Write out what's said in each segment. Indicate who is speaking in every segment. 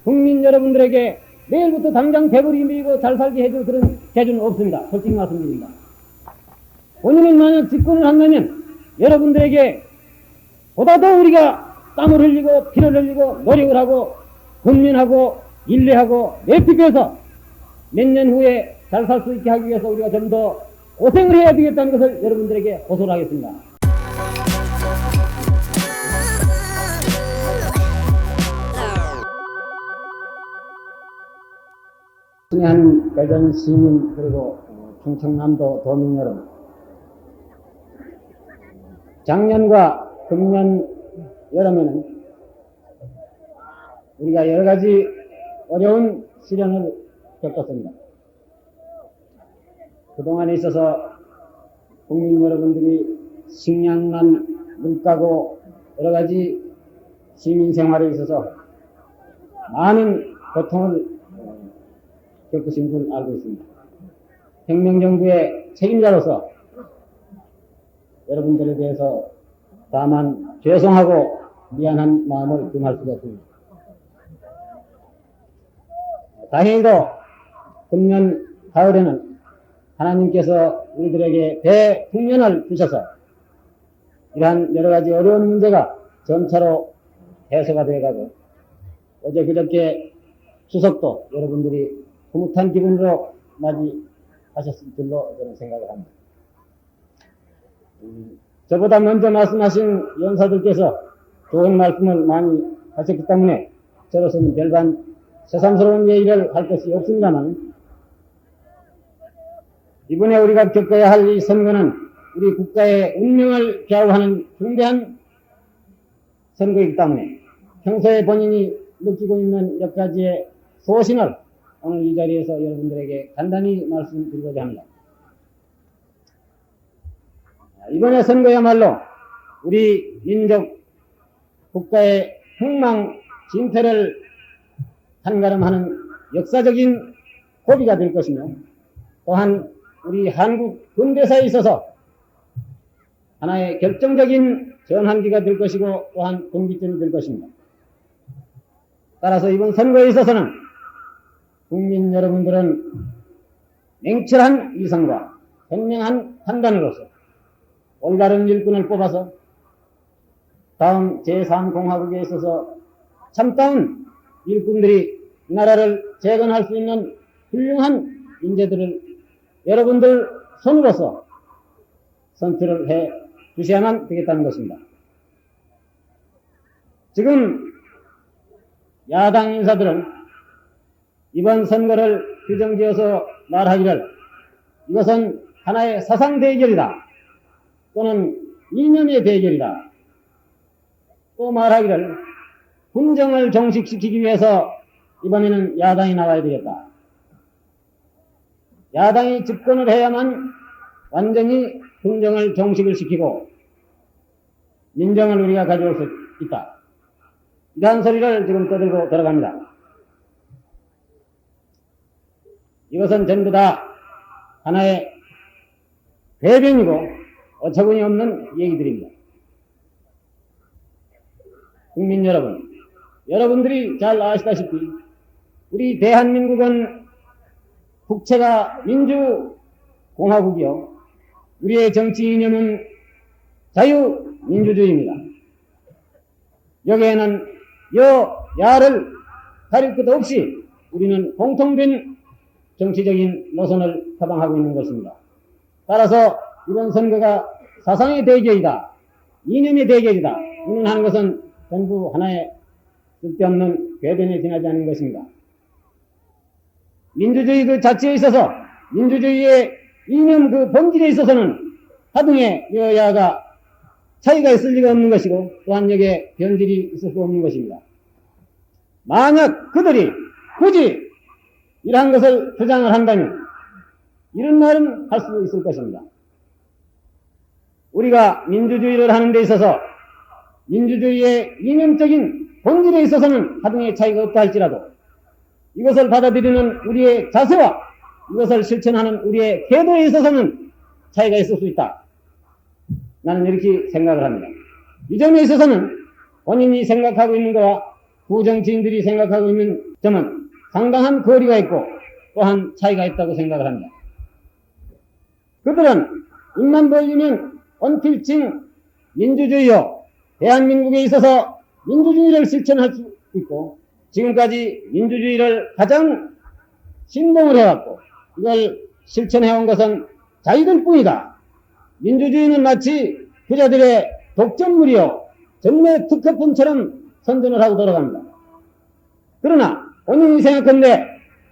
Speaker 1: 국민 여러분들에게 내일부터 당장 배부리 밀고 잘 살게 해줄 그런 재주는 없습니다. 솔직히 말씀드립니다. 본인이 만약 집권을 한다면 여러분들에게 보다 더 우리가 땀을 흘리고 피를 흘리고 노력을 하고 군민하고 인내하고 내피해서 몇 년 후에 잘 살 수 있게 하기 위해서 우리가 좀 더 고생을 해야 되겠다는 것을 여러분들에게 호소를 하겠습니다. 한 대전 시민 그리고 충청남도 도민 여러분, 작년과 금년 여름에는 우리가 여러 가지 어려운 시련을 겪었습니다. 그동안에 있어서 국민 여러분들이 식량난, 물가고 여러 가지 시민 생활에 있어서 많은 고통을 겪으신 줄 알고 있습니다. 혁명정부의 책임자로서 여러분들에 대해서 다만 죄송하고 미안한 마음을 금할 수가 없습니다. 다행히도 금년 가을에는 하나님께서 우리들에게 대국면을 주셔서 이러한 여러 가지 어려운 문제가 점차로 해소가 되어가고 어제 그저께 추석도 여러분들이 흐뭇한 기분으로 맞이하셨을 줄로 저는 생각을 합니다. 저보다 먼저 말씀하신 연사들께서 좋은 말씀을 많이 하셨기 때문에 저로서는 별반 새삼스러운 얘기를 할 것이 없습니다만, 이번에 우리가 겪어야 할 이 선거는 우리 국가의 운명을 좌우하는 중대한 선거이기 때문에 평소에 본인이 느끼고 있는 몇 가지의 소신을 오늘 이 자리에서 여러분들에게 간단히 말씀드리고자 합니다. 이번에 선거야말로 우리 민족 국가의 흥망진퇴를 한가름하는 역사적인 고비가 될 것이며, 또한 우리 한국 근대사에 있어서 하나의 결정적인 전환기가 될 것이고 또한 분기점이 될 것입니다. 따라서 이번 선거에 있어서는 국민 여러분들은 냉철한 이성과 현명한 판단으로서 올바른 일꾼을 뽑아서 다음 제3공화국에 있어서 참다운 일꾼들이 이 나라를 재건할 수 있는 훌륭한 인재들을 여러분들 손으로서 선출을 해 주셔야만 되겠다는 것입니다. 지금 야당 인사들은 이번 선거를 규정지어서 말하기를 이것은 하나의 사상 대결이다, 또는 이념의 대결이다, 또 말하기를 훈정을 종식시키기 위해서 이번에는 야당이 나와야 되겠다. 야당이 집권을 해야만 완전히 훈정을 종식을 시키고 민정을 우리가 가져올 수 있다. 이러한 소리를 지금 떠들고 들어갑니다. 이것은 전부 다 하나의 배변이고 어처구니 없는 얘기들입니다. 국민 여러분, 여러분들이 잘 아시다시피 우리 대한민국은 국채가 민주공화국이요, 우리의 정치 이념은 자유민주주의입니다. 여기에는 여야를 가릴 것 없이 우리는 공통된 정치적인 노선을 타방하고 있는 것입니다. 따라서 이번 선거가 사상의 대결이다, 이념의 대결이다, 하는 것은 전부 하나의 쓸데없는 궤변에 지나지 않는 것입니다. 민주주의 그 자체에 있어서, 민주주의의 이념 그 본질에 있어서는 하등의 여야가 차이가 있을 리가 없는 것이고, 또한 여기에 변질이 있을 수 없는 것입니다. 만약 그들이 굳이 이러한 것을 주장을 한다면 이런 말은 할 수 있을 것입니다. 우리가 민주주의를 하는 데 있어서 민주주의의 이념적인 본질에 있어서는 하등의 차이가 없다 할지라도 이것을 받아들이는 우리의 자세와 이것을 실천하는 우리의 태도에 있어서는 차이가 있을 수 있다. 나는 이렇게 생각을 합니다. 이 점에 있어서는 본인이 생각하고 있는 것과 부정치인들이 생각하고 있는 점은 상당한 거리가 있고 또한 차이가 있다고 생각을 합니다. 그들은 입만 벌리면 언필칭 민주주의요, 대한민국에 있어서 민주주의를 실천할 수 있고 지금까지 민주주의를 가장 신봉을 해왔고 이걸 실천해온 것은 자기들 뿐이다. 민주주의는 마치 부자들의 독점물이요 전매 특허품처럼 선전을 하고 돌아갑니다. 그러나 본인이 생각한데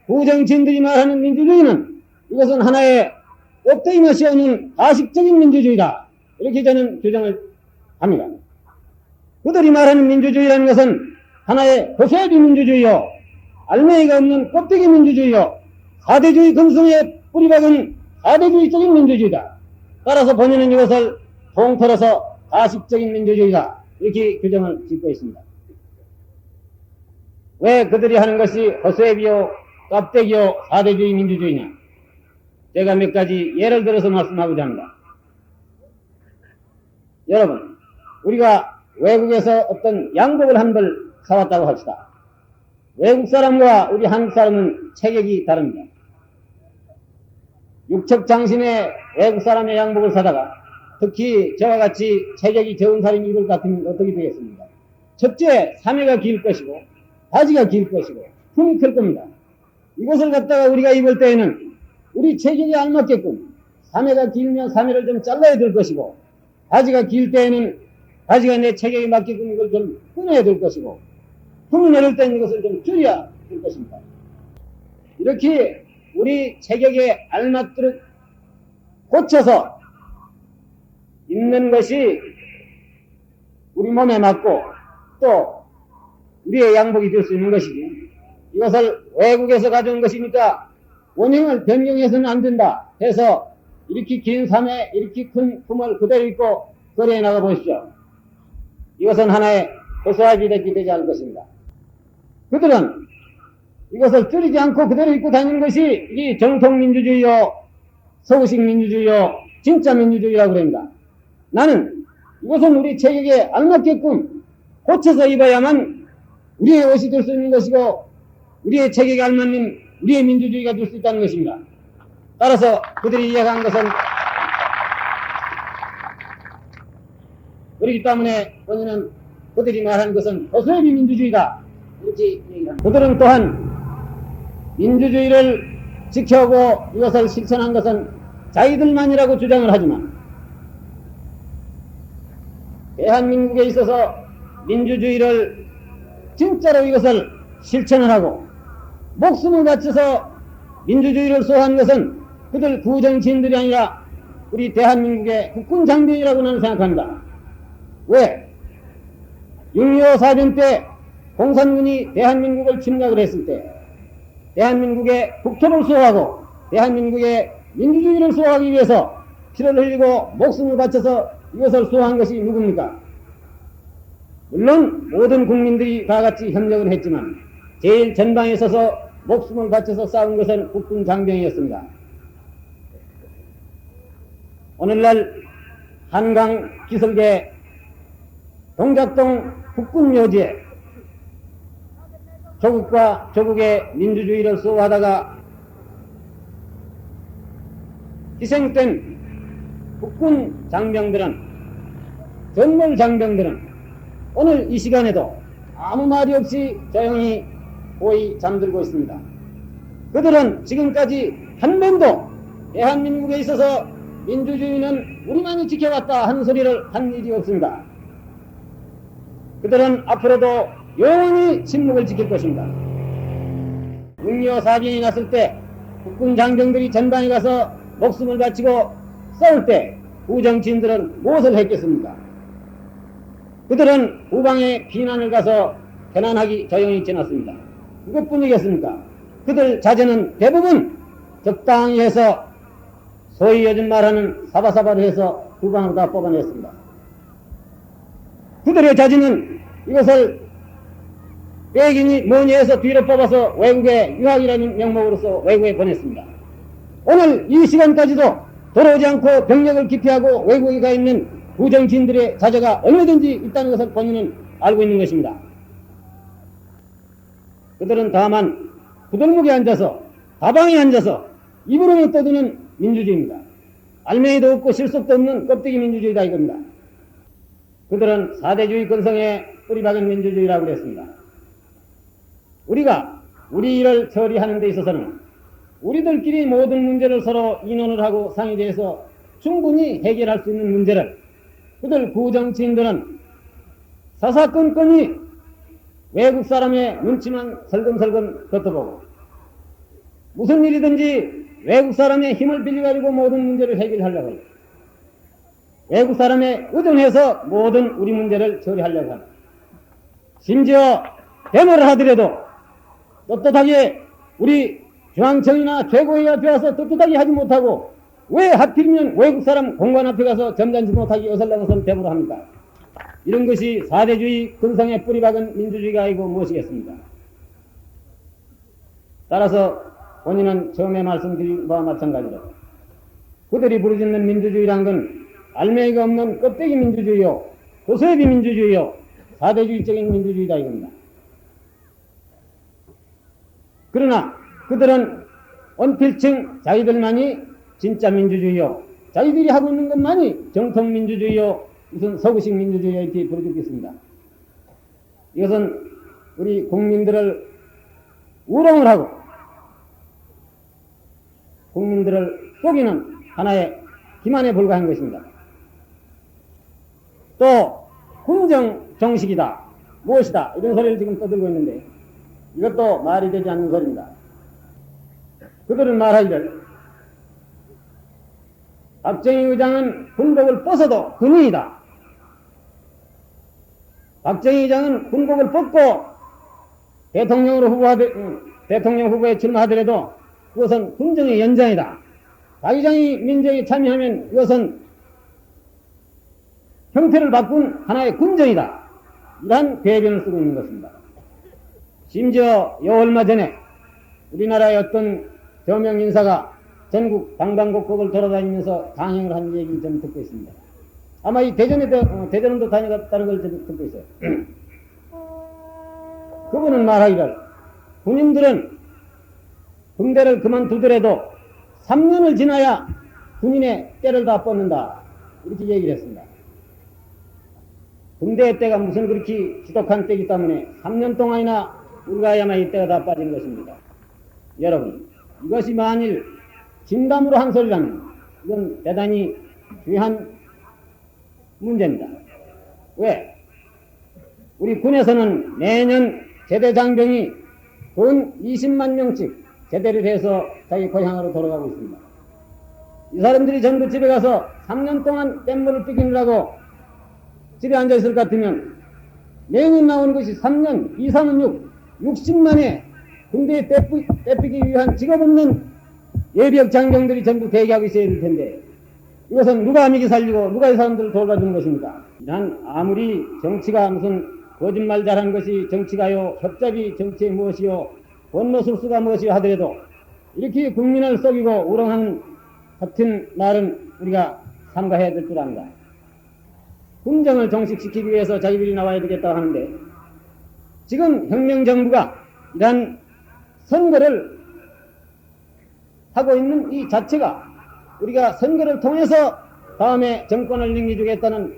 Speaker 1: 부정치인들이 말하는 민주주의는 이것은 하나의 껍데기만 씌워놓은 가식적인 민주주의다. 이렇게 저는 규정을 합니다. 그들이 말하는 민주주의라는 것은 하나의 허세비 민주주의요, 알맹이가 없는 껍데기 민주주의요, 사대주의 근성에 뿌리박은 사대주의적인 민주주의다. 따라서 본인은 이것을 통틀어서 가식적인 민주주의다. 이렇게 규정을 짓고 있습니다. 왜 그들이 하는 것이 허세비요, 껍데기요, 사대주의 민주주의냐? 제가 몇 가지 예를 들어서 말씀하고자 합니다. 여러분, 우리가 외국에서 어떤 양복을 한 벌 사왔다고 합시다. 외국 사람과 우리 한국 사람은 체격이 다릅니다. 육척장신의 외국 사람의 양복을 사다가 특히 저와 같이 체격이 적은 사람이 입을 것 같으면 어떻게 되겠습니까? 첫째, 사매가 길 것이고 바지가 길 것이고 품이 클 겁니다. 이것을 갖다가 우리가 입을 때에는 우리 체격에 알맞게끔 사매가 길면 사매를 좀 잘라야 될 것이고 바지가 길 때에는 바지가 내 체격에 맞게끔 이걸 좀 끊어야 될 것이고 품을 내릴 때는 이것을 좀 줄여야 될 것입니다. 이렇게 우리 체격에 알맞도록 고쳐서 입는 것이 우리 몸에 맞고 또 우리의 양복이 될 수 있는 것이지 이것을 외국에서 가져온 것이니까 원형을 변경해서는 안 된다 해서 이렇게 긴 삶에 이렇게 큰 품을 그대로 입고 거리에 나가 보십시오. 이것은 하나의 허수아비 되지 않을 것입니다. 그들은 이것을 줄이지 않고 그대로 입고 다니는 것이 이 정통 민주주의요, 서구식 민주주의요, 진짜 민주주의라고 그럽니다. 나는 이것은 우리 체격에 알맞게끔 고쳐서 입어야만 우리의 옷이 될 수 있는 것이고 우리의 체격에 알맞는 우리의 민주주의가 될 수 있다는 것입니다. 따라서 그들이 이야기한 것은 그렇기 때문에 본인은 그들이 말하는 것은 허수아비 민주주의다 이렇게 얘기합니다. 그들은 또한 민주주의를 지켜오고 이것을 실천한 것은 자기들만이라고 주장을 하지만 대한민국에 있어서 민주주의를 진짜로 이것을 실천을 하고 목숨을 바쳐서 민주주의를 수호한 것은 그들 구정치인들이 아니라 우리 대한민국의 국군 장병이라고 나는 생각합니다. 왜? 6.25 사변 때 공산군이 대한민국을 침략을 했을 때 대한민국의 국토를 수호하고 대한민국의 민주주의를 수호하기 위해서 피를 흘리고 목숨을 바쳐서 이것을 수호한 것이 누굽니까? 물론 모든 국민들이 다 같이 협력을 했지만 제일 전방에 서서 목숨을 바쳐서 싸운 것은 국군 장병이었습니다. 오늘날 한강 기슭의 동작동 국군묘지에 조국과 조국의 민주주의를 수호하다가 희생된 국군 장병들은, 전몰 장병들은 오늘 이 시간에도 아무 말이 없이 조용히 고이 잠들고 있습니다. 그들은 지금까지 한 번도 대한민국에 있어서 민주주의는 우리만이 지켜왔다 하는 소리를 한 일이 없습니다. 그들은 앞으로도 영원히 침묵을 지킬 것입니다. 6.25 사변이 났을 때 국군 장병들이 전방에 가서 목숨을 바치고 싸울 때 부정치인들은 무엇을 했겠습니까? 그들은 후방에 피난을 가서 편안하게 조용히 지났습니다. 이것뿐이겠습니까? 그들 자제는 대부분 적당히 해서 소위 요즘 말하는 사바사바를 해서 후방으로 다 뽑아냈습니다. 그들의 자제는 이것을 빼기니 뭐니 해서 뒤로 뽑아서 외국에 유학이라는 명목으로서 외국에 보냈습니다. 오늘 이 시간까지도 돌아오지 않고 병력을 기피하고 외국에 가 있는 부정치인들의 자제가 얼마든지 있다는 것을 본인은 알고 있는 것입니다. 그들은 다만 부들목에 앉아서 가방에 앉아서 입으로만 떠드는 민주주의입니다. 알맹이도 없고 실속도 없는 껍데기 민주주의다 이겁니다. 그들은 사대주의 근성에 뿌리박은 민주주의라고 그랬습니다. 우리가 우리 일을 처리하는 데 있어서는 우리들끼리 모든 문제를 서로 인원을 하고 상의해서 충분히 해결할 수 있는 문제를 그들 구정치인들은 사사건건이 외국 사람의 눈치만 설금설금 걷어보고 무슨 일이든지 외국 사람의 힘을 빌려가지고 모든 문제를 해결하려고 해요. 외국 사람에 의존해서 모든 우리 문제를 처리하려고 합니다. 심지어 데모를 하더라도 떳떳하게 우리 중앙청이나 최고위 앞에 와서 떳떳하게 하지 못하고 왜 하필이면 외국 사람 공관 앞에 가서 점잖지 못하게 어설렁어설 데모를 합니까? 이런 것이 사대주의 근성에 뿌리박은 민주주의가 아니고 무엇이겠습니까? 따라서 본인은 처음에 말씀드린 바와 마찬가지로 그들이 부르짖는 민주주의란 건 알맹이가 없는 껍데기 민주주의요, 고소해비 민주주의요, 사대주의적인 민주주의다 이겁니다. 그러나 그들은 언필칭 자기들만이 진짜 민주주의요, 자기들이 하고 있는 것만이 정통 민주주의요, 무슨 서구식 민주주의요 이렇게 부르짖겠습니다. 이것은 우리 국민들을 우롱을 하고 국민들을 속이는 하나의 기만에 불과한 것입니다. 또 군정 정식이다, 무엇이다 이런 소리를 지금 떠들고 있는데 이것도 말이 되지 않는 소리입니다. 그들은 말하기를 박정희 의장은 군복을 벗어도 군인이다. 박정희 의장은 군복을 벗고 대통령 후보에 출마하더라도 그것은 군정의 연장이다. 박 의장이 민정에 참여하면 그것은 형태를 바꾼 하나의 군정이다. 이러한 궤변을 쓰고 있는 것입니다. 심지어 요 얼마 전에 우리나라의 어떤 저명 인사가 전국 방방곡곡을 돌아다니면서 강행을 한 얘기를 좀 듣고 있습니다. 아마 이 대전도 다녀갔다는 걸 좀 듣고 있어요. 그분은 말하기를 군인들은 군대를 그만두더라도 3년을 지나야 군인의 때를 다 뻗는다. 이렇게 얘기를 했습니다. 군대의 때가 무슨 그렇게 지독한 때이기 때문에 3년 동안이나 울가야만 이 때가 다 빠지는 것입니다. 여러분, 이것이 만일 진담으로 한 소리라면 이건 대단히 귀한 문제입니다. 왜? 우리 군에서는 매년 제대 장병이 근 20만 명씩 제대를 해서 자기 고향으로 돌아가고 있습니다. 이 사람들이 전부 집에 가서 3년 동안 뗏물을 삐기느라고 집에 앉아있을 것 같으면 매년 나오는 것이 3년, 2, 3은 60만에 군대에 떼삐기 위한 직업 없는 예비역 장병들이 전부 대기하고 있어야 될 텐데 이것은 누가 미기 살리고 누가 이 사람들을 돌봐주는 것입니까? 난 아무리 정치가 무슨 거짓말 잘하는 것이 정치가요, 협잡이 정치의 무엇이요, 원로술수가 무엇이요 하더라도 이렇게 국민을 속이고 우롱하는 같은 말은 우리가 삼가해야 될 줄 압니다. 군정을 정식시키기 위해서 자기들이 나와야 되겠다고 하는데 지금 혁명정부가 이러한 선거를 하고 있는 이 자체가 우리가 선거를 통해서 다음에 정권을 넘겨주겠다는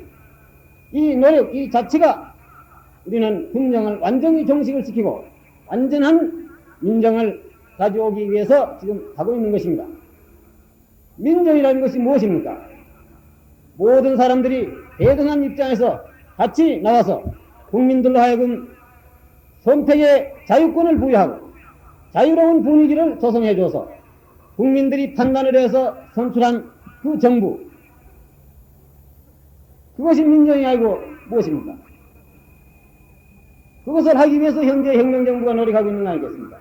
Speaker 1: 이 노력, 이 자체가 우리는 군정을 완전히 정식을 시키고 완전한 민정을 가져오기 위해서 지금 하고 있는 것입니다. 민정이라는 것이 무엇입니까? 모든 사람들이 대등한 입장에서 같이 나와서 국민들로 하여금 선택의 자유권을 부여하고 자유로운 분위기를 조성해줘서 국민들이 판단을 해서 선출한 그 정부, 그것이 민정이 아니고 무엇입니까? 그것을 하기 위해서 현재 혁명정부가 노력하고 있는 거 아니겠습니까?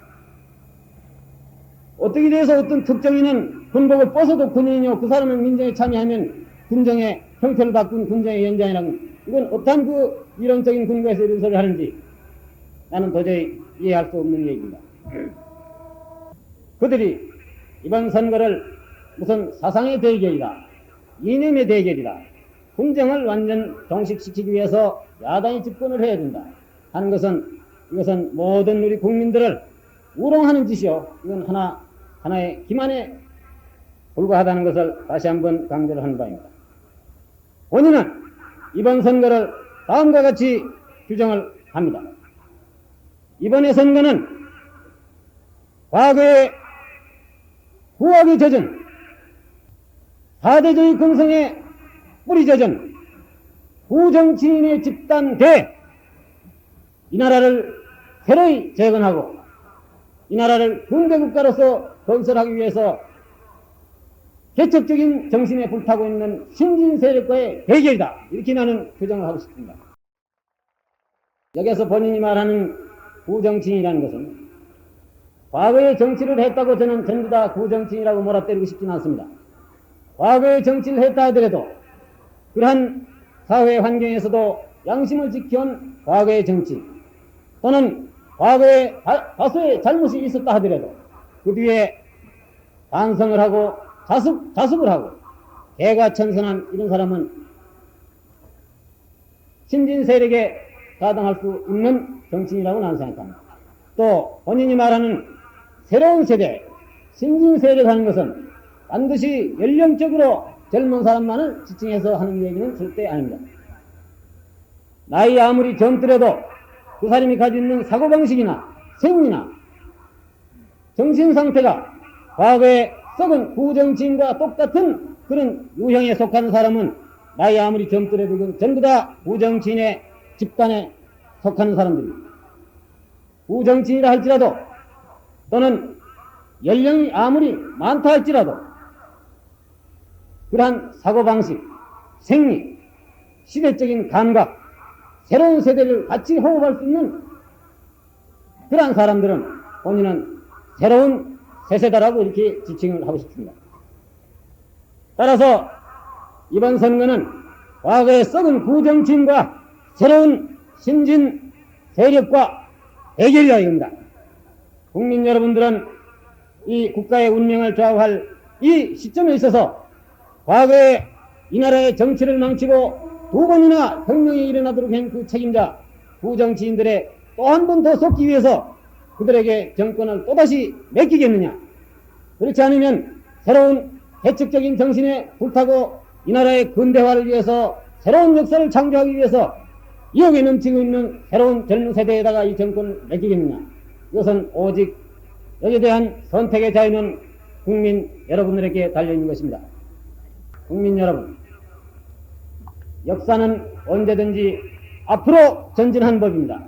Speaker 1: 어떻게 돼서 어떤 특정인은 군복을 벗어도 군인이요, 그 사람은 민정에 참여하면 군정의 형태를 바꾼 군정의 연장이라는, 이건 어떤 그 이론적인 근거에서 이런 소리를 하는지 나는 도저히 이해할 수 없는 얘기입니다. 그들이 이번 선거를 무슨 사상의 대결이다, 이념의 대결이다, 군정을 완전 정식시키기 위해서 야당이 집권을 해야 된다 하는 것은 이것은 모든 우리 국민들을 우롱하는 짓이요. 이건 하나의 기만에 불과하다는 것을 다시 한번 강조를 하는 바입니다. 본인은 이번 선거를 다음과 같이 규정을 합니다. 이번의 선거는 과거의 후악이 젖은 사대주의 근성에 뿌리 젖은 부정치인의 집단 대 이 나라를 새로이 재건하고 이 나라를 근대국가로서 건설하기 위해서 개척적인 정신에 불타고 있는 신진 세력과의 대결이다. 이렇게 나는 규정을 하고 싶습니다. 여기서 본인이 말하는 부정치인이라는 것은 과거에 정치를 했다고 저는 전부 다 부정치인이라고 몰아때리고 싶지는 않습니다. 과거에 정치를 했다 하더라도 그러한 사회 환경에서도 양심을 지켜온 과거의 정치 또는 과거에 다수의 잘못이 있었다 하더라도 그 뒤에 반성을 하고 자숙을 하고 개과천선한 이런 사람은 신진 세력에 가당할 수 있는 정치인이라고 나는 생각합니다. 또 본인이 말하는 새로운 세대, 신진 세력 하는 것은 반드시 연령적으로 젊은 사람만을 지칭해서 하는 얘기는 절대 아닙니다. 나이 아무리 젊더라도 그 사람이 가지고 있는 사고방식이나 생리나 정신상태가 과거에 썩은 부정치인과 똑같은 그런 유형에 속하는 사람은 나이 아무리 젊더라도 전부 다 부정치인의 집단에 속하는 사람들입니다. 부정치인이라 할지라도 또는 연령이 아무리 많다 할지라도 그러한 사고방식, 생리, 시대적인 감각, 새로운 세대를 같이 호흡할 수 있는 그러한 사람들은 본인은 새로운 새세대라고 이렇게 지칭을 하고 싶습니다. 따라서 이번 선거는 과거의 썩은 부정치인과 새로운 신진 세력과 대결이라 이겁니다. 국민 여러분들은 이 국가의 운명을 좌우할 이 시점에 있어서 과거에 이 나라의 정치를 망치고 두 번이나 혁명이 일어나도록 한 그 책임자 부정치인들의 또 한 번 더 속기 위해서 그들에게 정권을 또다시 맡기겠느냐. 그렇지 않으면 새로운 개척적인 정신에 불타고 이 나라의 근대화를 위해서 새로운 역사를 창조하기 위해서 이욕에 넘치고 있는 새로운 젊은 세대에다가 이 정권을 맡기겠느냐. 이것은 오직 여기에 대한 선택의 자유는 국민 여러분들에게 달려있는 것입니다. 국민 여러분, 역사는 언제든지 앞으로 전진한 법입니다.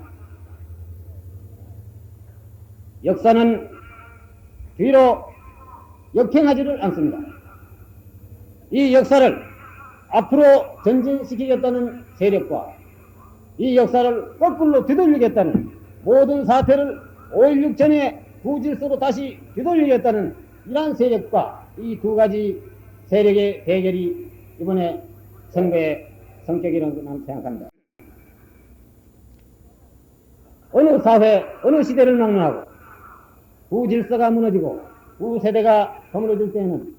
Speaker 1: 역사는 뒤로 역행하지를 않습니다. 이 역사를 앞으로 전진시키겠다는 세력과 이 역사를 거꾸로 뒤돌리겠다는 모든 사태를 5.16 전에 구질서로 다시 뒤돌리겠다는 이러한 세력과 이 두 가지 세력의 대결이 이번에 선거의 성격이라고 나는 생각합니다. 어느 사회, 어느 시대를 막론하고 구질서가 무너지고 구세대가 허물어질 때에는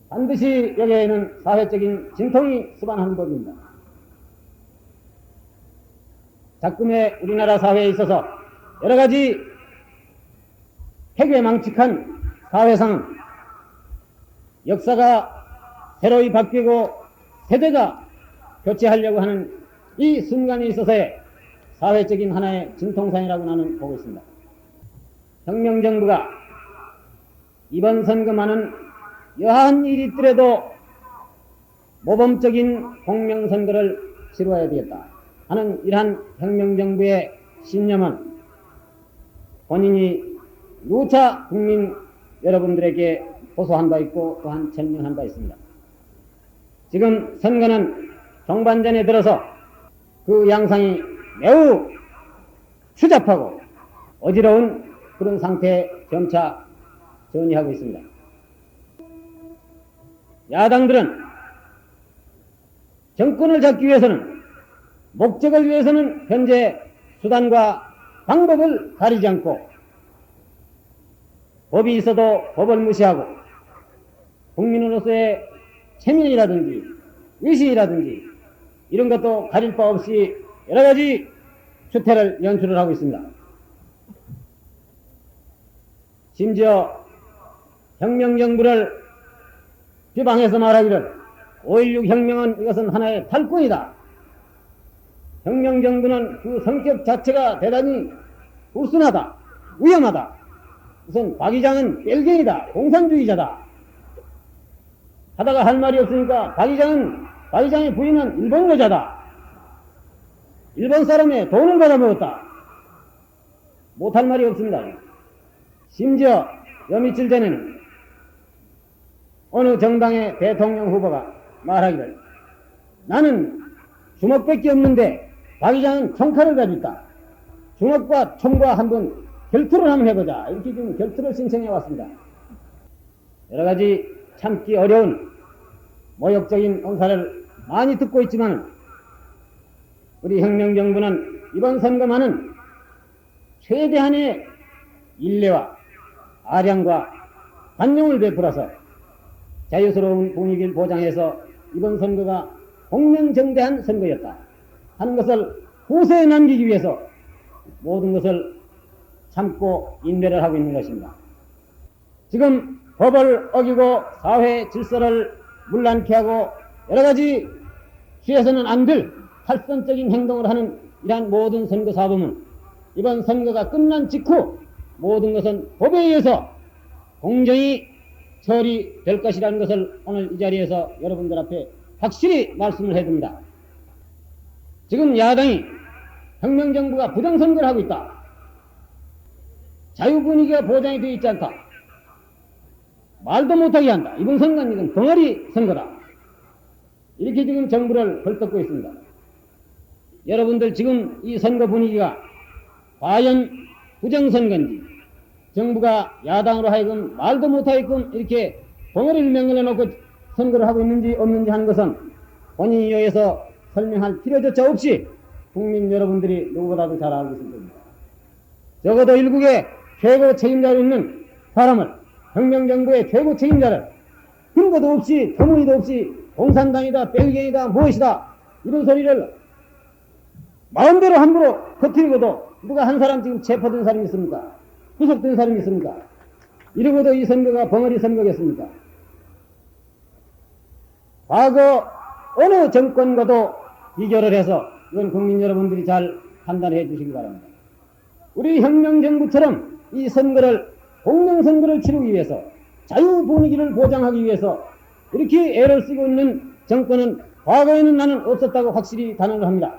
Speaker 1: 반드시 여기에는 사회적인 진통이 수반하는 법입니다. 작금의 우리나라 사회에 있어서 여러 가지 폐괴망측한 사회상은 역사가 새로이 바뀌고 세대가 교체하려고 하는 이 순간에 있어서의 사회적인 하나의 진통상이라고 나는 보고 있습니다. 혁명정부가 이번 선거만은 여하한 일이 있더라도 모범적인 공명선거를 치러야 되겠다 하는 이러한 혁명정부의 신념은 본인이 누차 국민 여러분들에게 호소한 바 있고 또한 천명한 바 있습니다. 지금 선거는 종반전에 들어서 그 양상이 매우 추잡하고 어지러운 그런 상태에 점차 전이하고 있습니다. 야당들은 정권을 잡기 위해서는 목적을 위해서는 현재 수단과 방법을 가리지 않고 법이 있어도 법을 무시하고 국민으로서의 체면이라든지 위신이라든지 이런 것도 가릴 바 없이 여러 가지 추태를 연출을 하고 있습니다. 심지어 혁명정부를 비방해서 말하기를 5.16 혁명은 이것은 하나의 탈권이다. 혁명정부는 그 성격 자체가 대단히 불순하다. 위험하다. 우선 박 의장은 뺄갱이다. 공산주의자다. 하다가 할 말이 없으니까 박 의장의 부인은 일본 여자다. 일본 사람의 돈을 받아먹었다. 못할 말이 없습니다. 심지어 며칠 전에는 어느 정당의 대통령 후보가 말하기를 나는 주먹밖에 없는데 박 의장은 총칼을 가지고 있다. 주먹과 총과 한번 결투를 한번 해보자. 이렇게 지금 결투를 신청해 왔습니다. 여러 가지 참기 어려운 모욕적인 언사를 많이 듣고 있지만 우리 혁명정부는 이번 선거만은 최대한의 인내와 아량과 관용을 베풀어서 자유스러운 분위기를 보장해서 이번 선거가 공명정대한 선거였다 하는 것을 후세에 남기기 위해서 모든 것을 참고 인내를 하고 있는 것입니다. 지금 법을 어기고 사회 질서를 문란케 하고 여러 가지 취해서는 안 될 탈선적인 행동을 하는 이러한 모든 선거 사범은 이번 선거가 끝난 직후 모든 것은 법에 의해서 공정히 처리될 것이라는 것을 오늘 이 자리에서 여러분들 앞에 확실히 말씀을 해둡니다. 지금 야당이 혁명정부가 부정선거를 하고 있다. 자유분위기가 보장이 되어 있지 않다. 말도 못하게 한다. 이번 선거는 이건 덩어리 선거다. 이렇게 지금 정부를 헐뜯고 있습니다. 여러분들 지금 이 선거 분위기가 과연 부정선거인지 정부가 야당으로 하여금 말도 못하게끔 이렇게 덩어리를 명령해 놓고 선거를 하고 있는지 없는지 하는 것은 본인이 여기서 설명할 필요조차 없이 국민 여러분들이 누구보다도 잘 알고 있을 겁니다. 적어도 일국의 최고 책임자로 있는 사람을 혁명정부의 최고 책임자를 근거도 없이 터무니도 없이 공산당이다 뺄갱이다 무엇이다 이런 소리를 마음대로 함부로 퍼뜨리고도 누가 한 사람 지금 체포된 사람이 있습니까? 구속된 사람이 있습니까? 이러고도 이 선거가 벙어리 선거겠습니까? 과거 어느 정권과도 비교를 해서 이건 국민 여러분들이 잘 판단해 주시기 바랍니다. 우리 혁명정부처럼 이 선거를 공명선거를 치르기 위해서 자유 분위기를 보장하기 위해서 이렇게 애를 쓰고 있는 정권은 과거에는 나는 없었다고 확실히 단언을 합니다.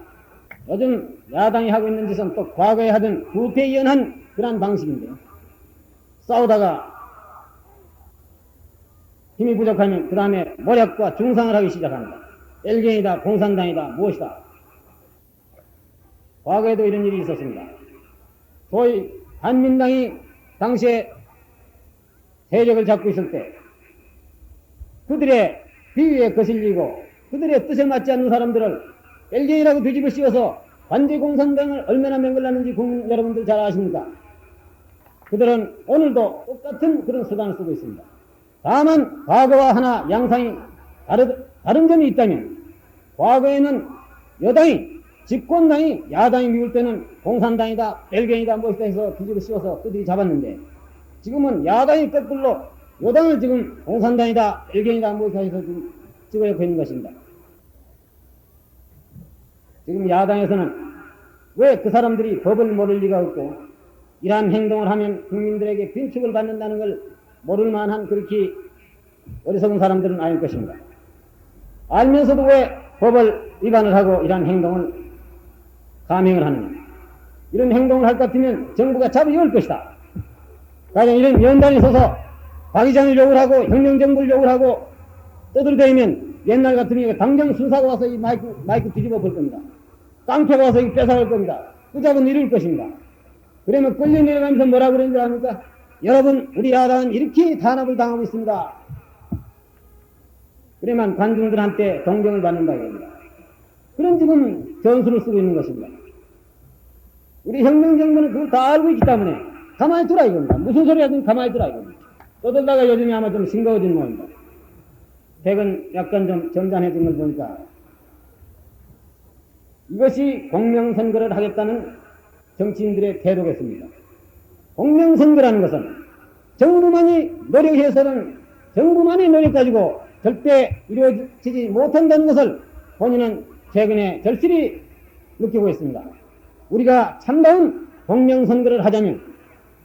Speaker 1: 요즘 야당이 하고 있는 짓은 또 과거에 하던 구태의연한 그런 방식인데요. 싸우다가 힘이 부족하면 그 다음에 모략과 중상을 하기 시작합니다. 뺄갱이다 공산당이다 무엇이다. 과거에도 이런 일이 있었습니다. 소위 한민당이 당시에 세력을 잡고 있을 때 그들의 비위에 거슬리고 그들의 뜻에 맞지 않는 사람들을 뺄갱이라고 뒤집어 씌워서 관제 공산당을 얼마나 맹글랐는지 국민 여러분들 잘 아십니까? 그들은 오늘도 똑같은 그런 수단을 쓰고 있습니다. 다만 과거와 하나 양상이 다른 점이 있다면 과거에는 여당이 집권당이 야당이 미울 때는 공산당이다 뺄갱이다 무엇이다 해서 뒤집어 씌워서 그들이 잡았는데 지금은 야당이 거꾸로 여당을 지금 공산당이다 뺄갱이다 무엇이다 해서 지금 찍어놓고 있는 것입니다. 지금 야당에서는 왜 그 사람들이 법을 모를 리가 없고 이러한 행동을 하면 국민들에게 빈축을 받는다는 걸 모를 만한 그렇게 어리석은 사람들은 아닐 것입니다. 알면서도 왜 법을 위반을 하고 이러한 행동을 감행을 하느냐. 이런 행동을 할 것 같으면 정부가 잡아올 것이다. 가령 이런 연단에 서서 박 의장을 욕을 하고 혁명정부를 욕을 하고 떠들대면 옛날 같으면 당장 순사가 와서 이 마이크 뒤집어 볼 겁니다. 깡패가 와서 이 뺏어갈 겁니다. 끄잡은 이럴 것입니다. 그러면 끌려 내려가면서 뭐라 그러는 줄 압니까? 여러분 우리 야당은 이렇게 탄압을 당하고 있습니다. 그러면 관중들한테 동정을 받는다 이겁니다. 그런 지금 전술을 쓰고 있는 것입니다. 우리 혁명정부는 그걸 다 알고 있기 때문에 가만히 두라 이겁니다. 무슨 소리 하든 가만히 두라 이겁니다. 떠들다가 요즘에 아마 좀 싱거워진 모양입니다. 최근 약간 좀 점잖해진 걸 보니까 이것이 공명선거를 하겠다는 정치인들의 태도겠습니까? 공명선거라는 것은 정부만이 노력해서는 정부만의 노력 가지고 절대 이루어지지 못한다는 것을 본인은 최근에 절실히 느끼고 있습니다. 우리가 참다운 공명선거를 하자면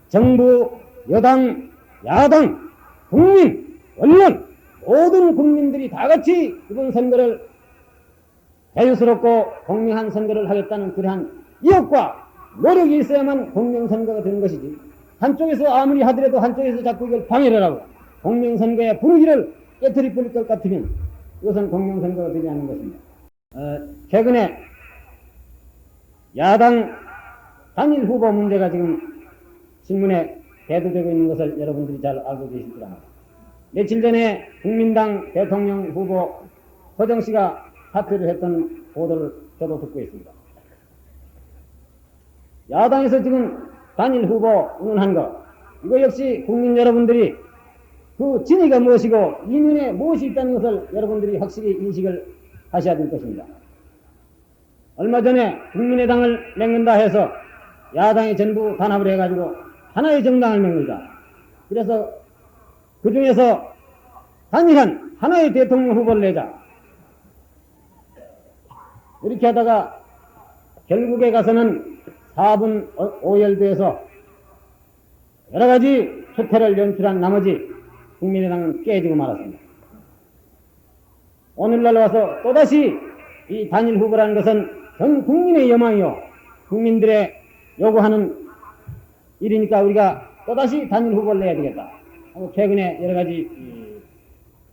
Speaker 1: 정부, 여당, 야당, 국민, 언론 모든 국민들이 다 같이 이번 선거를 자유스럽고 공명한 선거를 하겠다는 그러한意欲과 노력이 있어야만 공명선거가 되는 것이지, 한쪽에서 아무리 하더라도 한쪽에서 자꾸 이걸 방해를 하고 공명선거의 분위기를 깨트려 버릴 것 같으면 이것은 공명선거가 되지 않는 것입니다. 최근에 야당 단일 후보 문제가 지금 신문에 대두되고 있는 것을 여러분들이 잘 알고 계실 줄 압니다. 며칠 전에 국민당 대통령 후보 허정 씨가 사퇴를 했던 보도를 저도 듣고 있습니다. 야당에서 지금 단일 후보 운운한 거, 이거 역시 국민 여러분들이 그 진위가 무엇이고 이면에 무엇이 있다는 것을 여러분들이 확실히 인식을 하셔야 될 것입니다. 얼마 전에 국민의당을 맺는다 해서 야당이 전부 단합을 해가지고 하나의 정당을 맺는다. 그래서 그 중에서 단일한 하나의 대통령 후보를 내자. 이렇게 하다가 결국에 가서는 4분 오열돼서 여러 가지 수태를 연출한 나머지 국민의당은 깨지고 말았습니다. 오늘날 와서 또다시 이 단일 후보라는 것은 전 국민의 여망이요, 국민들의 요구하는 일이니까 우리가 또다시 단일 후보를 내야 되겠다 하고 최근에 여러 가지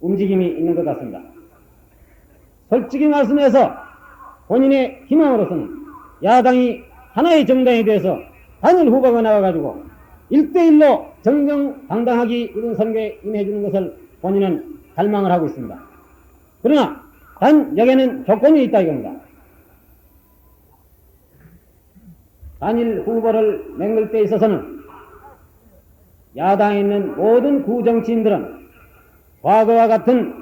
Speaker 1: 움직임이 있는 것 같습니다. 솔직히 말씀해서 본인의 희망으로서는 야당이 하나의 정당에 대해서 단일 후보가 나와가지고 1대1로 정정당당하게 이런 선거에 임해주는 것을 본인은 갈망을 하고 있습니다. 그러나 단 여기에는 조건이 있다 이겁니다. 단일 후보를 맹글 때 있어서는 야당에 있는 모든 구정치인들은 과거와 같은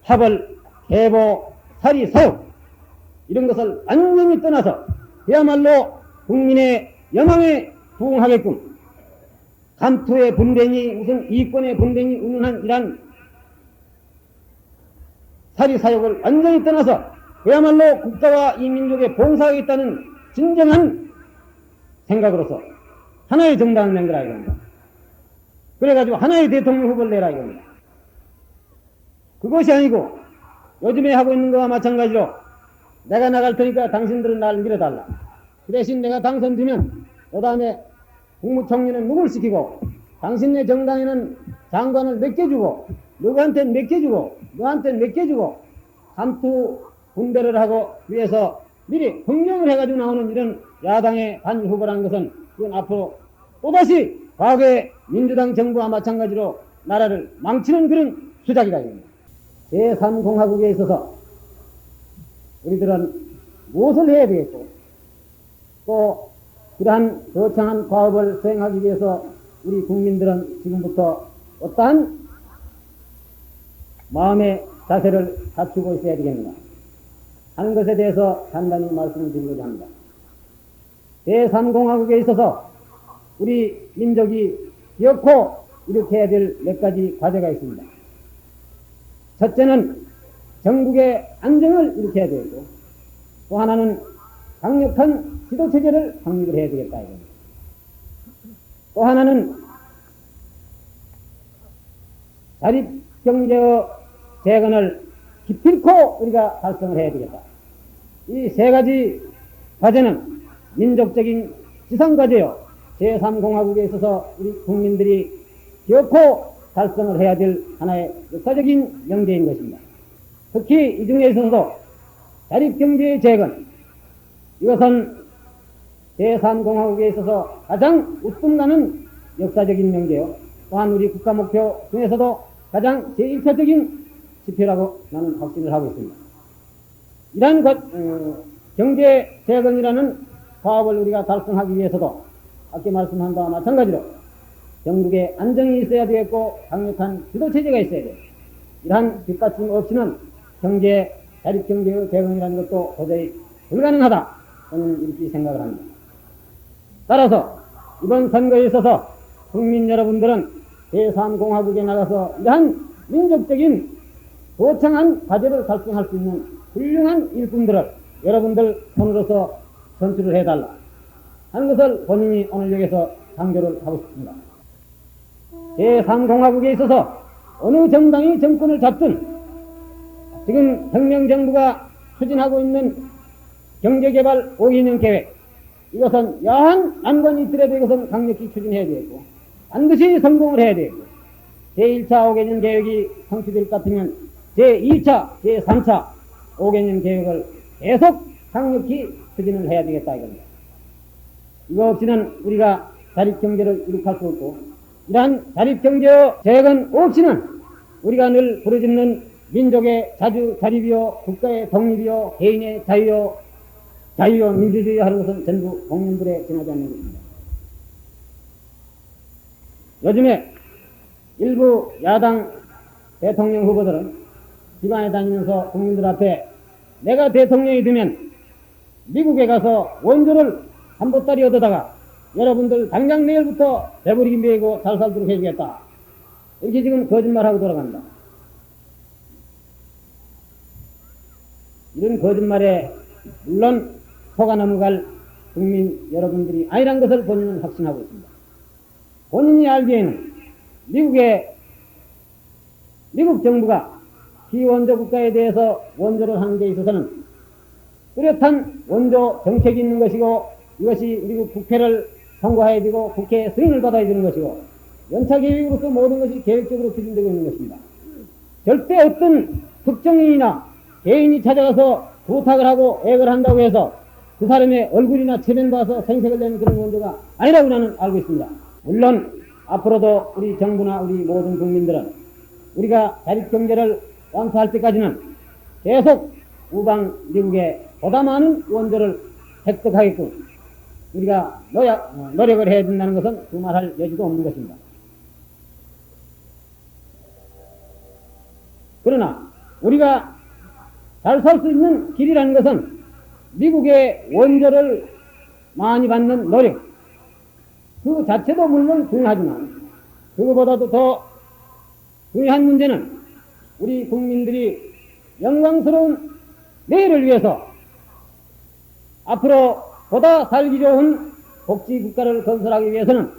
Speaker 1: 파벌, 해보, 살이, 사욕 이런 것을 완전히 떠나서 그야말로 국민의 여망에 부응하게끔 감투의 분쟁이 무슨 이권의 분쟁이 운운한 이란 살이 사욕을 완전히 떠나서 그야말로 국가와 이 민족에 봉사하겠다는 진정한 생각으로서 하나의 정당을 만들어야 됩니다. 그래가지고 하나의 대통령 후보를 내라 이겁니다. 그것이 아니고 요즘에 하고 있는 거와 마찬가지로 내가 나갈 테니까 당신들은 나를 밀어달라. 그 대신 내가 당선되면 그 다음에 국무총리는 누굴 시키고 당신네 정당에는 장관을 몇 개 주고 누구한테는 몇 개 주고 너한테는 몇 개 주고 감투 분배를 하고 위해서 미리 흥정을 해가지고 나오는 이런 야당의 단일 후보라는 것은 이건 앞으로 또다시 과거의 민주당 정부와 마찬가지로 나라를 망치는 그런 수작이다 이겁니다. 제3공화국에 있어서 우리들은 무엇을 해야 되겠고 또 그러한 거창한 과업을 수행하기 위해서 우리 국민들은 지금부터 어떠한 마음의 자세를 갖추고 있어야 되겠는가 하는 것에 대해서 간단히 말씀을 드리고자 합니다. 제3공화국에 있어서 우리 민족이 기어코 이렇게 해야 될 몇 가지 과제가 있습니다. 첫째는 전국의 안정을 일으켜야 되고 또 하나는 강력한 지도체제를 확립을 해야 되겠다 이겁니다. 또 하나는 자립경제의 재건을 기필코 우리가 달성을 해야 되겠다. 이 세 가지 과제는 민족적인 지상과제요. 제3공화국에 있어서 우리 국민들이 기어코 달성을 해야 될 하나의 역사적인 명제인 것입니다. 특히 이 중에 있어서도 자립경제의 재건, 이것은 제3공화국에 있어서 가장 우뚝나는 역사적인 명제요. 또한 우리 국가 목표 중에서도 가장 제1차적인 지표라고 나는 확신을 하고 있습니다. 이러한 경제 재건이라는 사업을 우리가 달성하기 위해서도 아까 말씀한 바와 마찬가지로 전국에 안정이 있어야 되겠고 강력한 지도체제가 있어야 돼요. 이러한 뒷받침 없이는 자립경제의 재건이라는 것도 도저히 불가능하다. 저는 이렇게 생각을 합니다. 따라서 이번 선거에 있어서 국민 여러분들은 제3공화국에 나가서 이러한 민족적인 거창한 과제를 달성할 수 있는 훌륭한 일꾼들을 여러분들 손으로서 선출을 해달라 하는 것을 본인이 오늘 여기서 강조를 하고 싶습니다. 제3공화국에 있어서 어느 정당이 정권을 잡든 지금 혁명정부가 추진하고 있는 경제개발 5개년 계획, 이것은 야한 난관이 있더라도 이것은 강력히 추진해야 되겠고 반드시 성공을 해야 되겠고, 제1차 5개년 계획이 성취될 것 같으면 제2차, 제3차 5개년 계획을 계속 강력히 추진을 해야 되겠다 이겁니다. 이거 없이는 우리가 자립경제를 이룩할 수 없고, 이러한 자립경제의 재건 없이는 우리가 늘 부르짖는 민족의 자립이요, 국가의 독립이요, 개인의 자유요, 민주주의 하는 것은 전부 공민불에 지나지 않는 것입니다. 요즘에 일부 야당 대통령 후보들은 기관에 다니면서 국민들 앞에 내가 대통령이 되면 미국에 가서 원조를 한 보따리 얻어다가 여러분들 당장 내일부터 배부리기 메고 잘 살도록 해주겠다, 이렇게 지금 거짓말하고 돌아간다. 이런 거짓말에 물론 속아 넘어갈 국민 여러분들이 아니란 것을 본인은 확신하고 있습니다. 본인이 알기에는 미국 정부가 비원조 국가에 대해서 원조를 하는 데 있어서는 뚜렷한 원조 정책이 있는 것이고, 이것이 미국 국회를 통과해야 되고 국회 승인을 받아야 되는 것이고, 연차 계획으로서 모든 것이 계획적으로 추진되고 있는 것입니다. 절대 어떤 특정인이나 개인이 찾아가서 부탁을 하고 애걸 한다고 해서 그 사람의 얼굴이나 체면 봐서 생색을 내는 그런 원조가 아니라고 나는 알고 있습니다. 물론 앞으로도 우리 정부나 우리 모든 국민들은 우리가 자립경제를 완수할 때까지는 계속 우방 미국에 보다 많은 원조를 획득하게끔 우리가 노력을 해야 된다는 것은 두말할 여지도 없는 것입니다. 그러나 우리가 잘 살 수 있는 길이라는 것은 미국의 원조를 많이 받는 노력, 그 자체도 물론 중요하지만 그거보다도 더 중요한 문제는 우리 국민들이 영광스러운 내일을 위해서 앞으로 보다 살기 좋은 복지국가를 건설하기 위해서는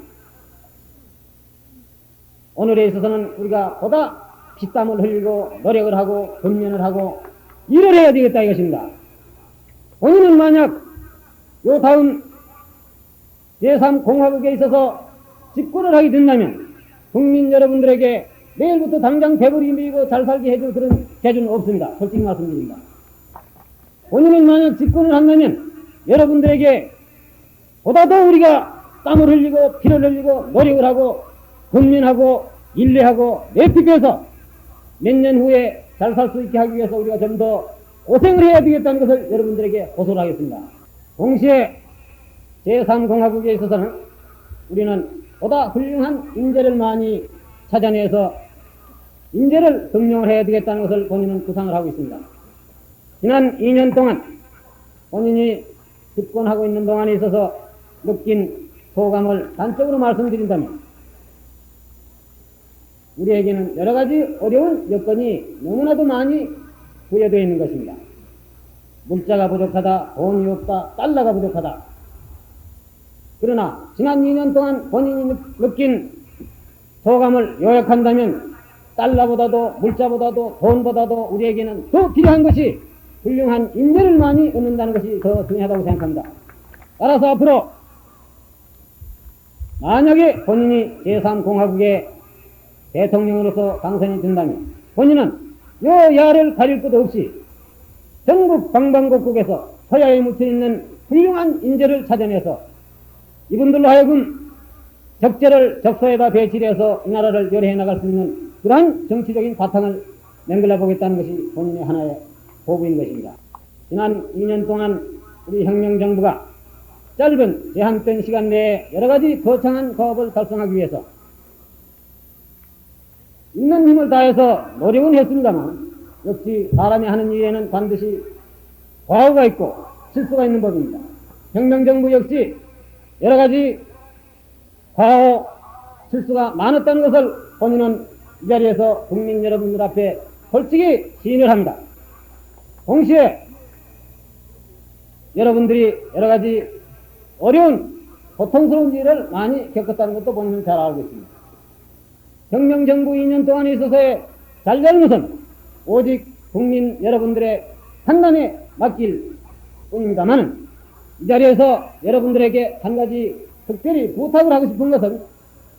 Speaker 1: 오늘에 있어서는 우리가 보다 피땀을 흘리고 노력을 하고 근면을 하고 일을 해야 되겠다 이것입니다. 본인은 만약 요 다음 제3공화국에 있어서 집권을 하게 된다면 국민 여러분들에게 내일부터 당장 배부리 미고 잘 살게 해줄 그런 재주는 없습니다. 솔직히 말씀드립니다. 본인은 만약 집권을 한다면 여러분들에게 보다 더 우리가 땀을 흘리고 피를 흘리고 노력을 하고 근면하고 인내하고 내피해서 몇 년 후에 잘 살 수 있게 하기 위해서 우리가 좀 더 고생을 해야 되겠다는 것을 여러분들에게 호소를 하겠습니다. 동시에 제3공화국에 있어서는 우리는 보다 훌륭한 인재를 많이 찾아내서 인재를 등용을 해야 되겠다는 것을 본인은 구상을 하고 있습니다. 지난 2년 동안 본인이 집권하고 있는 동안에 있어서 느낀 소감을 단적으로 말씀드린다면, 우리에게는 여러 가지 어려운 여건이 너무나도 많이 부여되어 있는 것입니다. 물자가 부족하다, 돈이 없다, 달러가 부족하다. 그러나 지난 2년 동안 본인이 느낀 소감을 요약한다면 달러보다도 물자보다도 돈보다도 우리에게는 더 필요한 것이 훌륭한 인재를 많이 얻는다는 것이 더 중요하다고 생각합니다. 따라서 앞으로 만약에 본인이 제3공화국의 대통령으로서 당선이 된다면 본인은 여야를 가릴 것 없이 전국 방방곡곡에서 서야에 묻혀있는 훌륭한 인재를 찾아내서 이분들로 하여금 적재를 적소에다 배치해서 이 나라를 요리해 나갈 수 있는 그러한 정치적인 바탕을 만들어 보겠다는 것이 본인의 하나의 포부인 것입니다. 지난 2년 동안 우리 혁명정부가 짧은 제한된 시간 내에 여러 가지 거창한 과업을 달성하기 위해서 있는 힘을 다해서 노력은 했습니다만, 역시 사람이 하는 일에는 반드시 과오가 있고 실수가 있는 법입니다. 혁명정부 역시 여러 가지 과오 실수가 많았다는 것을 본인은 이 자리에서 국민 여러분들 앞에 솔직히 시인을 합니다. 동시에 여러분들이 여러 가지 어려운 고통스러운 일을 많이 겪었다는 것도 본인은 잘 알고 있습니다. 혁명정부 2년 동안에 있어서의 잘되는 것은 오직 국민 여러분들의 판단에 맡길 뿐입니다만, 이 자리에서 여러분들에게 한 가지 특별히 부탁을 하고 싶은 것은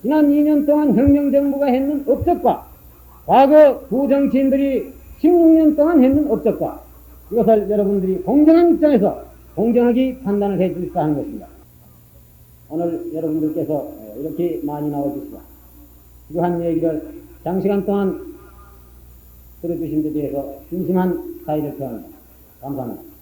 Speaker 1: 지난 2년 동안 혁명정부가 했는 업적과 과거 부정치인들이 16년 동안 했는 업적과 이것을 여러분들이 공정한 입장에서 공정하게 판단을 해 주십사 하는 것입니다. 오늘 여러분들께서 이렇게 많이 나와주시고 필요한 얘기를 장시간 동안 들어주신 데 대해서 진심한 사의를 표합니다. 감사합니다.